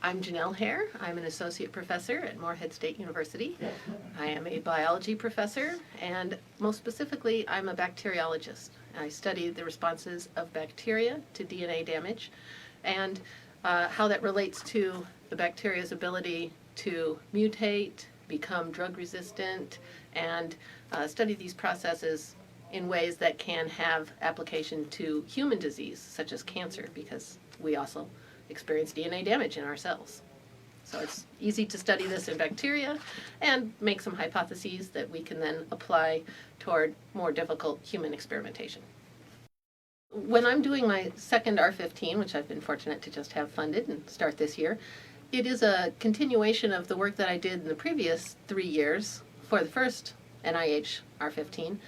I'm Janelle Hare. I'm an associate professor at Morehead State University. I am a biology professor, and most specifically, I'm a bacteriologist. I study the responses of bacteria to DNA damage and how that relates to the bacteria's ability to mutate, become drug resistant, and study these processes in ways that can have application to human disease, such as cancer, because we also experience DNA damage in our cells. So it's easy to study this in bacteria and make some hypotheses that we can then apply toward more difficult human experimentation. When I'm doing my second R15, which I've been fortunate to just have funded and start this year, it is a continuation of the work that I did in the previous 3 years for the first NIH R15.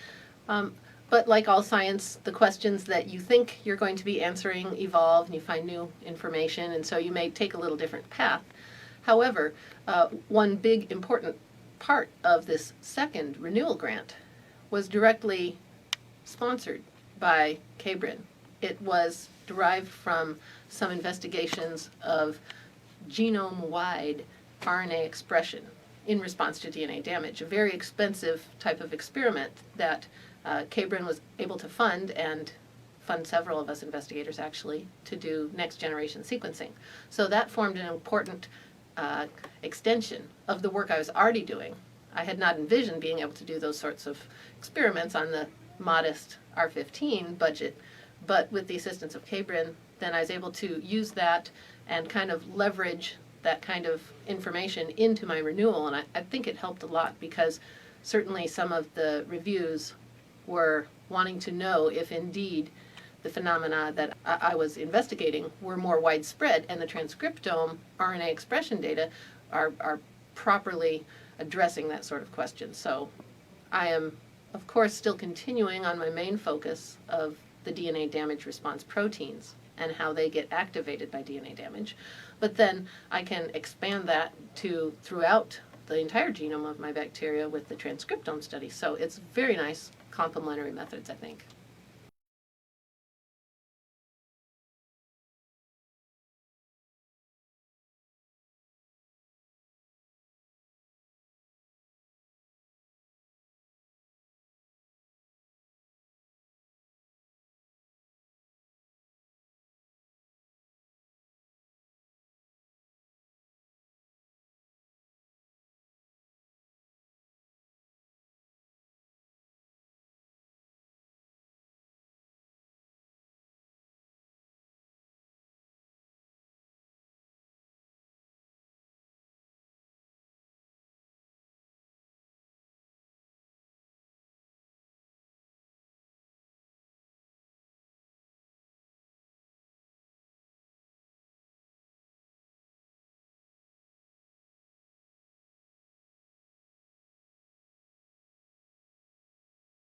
But like all science, the questions that you think you're going to be answering evolve and you find new information, and so you may take a little different path. However, one big important part of this second renewal grant was directly sponsored by KBRIN. It was derived from some investigations of genome-wide RNA expression in response to DNA damage, a very expensive type of experiment that KBRIN was able to fund, and fund several of us investigators actually, to do next generation sequencing. So that formed an important extension of the work I was already doing. I had not envisioned being able to do those sorts of experiments on the modest R15 budget, but with the assistance of KBRIN, then I was able to use that and kind of leverage that kind of information into my renewal, and I think it helped a lot, because certainly some of the reviews were wanting to know if indeed the phenomena that I was investigating were more widespread, and the transcriptome RNA expression data are properly addressing that sort of question. So I am, of course, still continuing on my main focus of the DNA damage response proteins and how they get activated by DNA damage, but then I can expand that to throughout the entire genome of my bacteria with the transcriptome study. So it's very nice complementary methods, I think.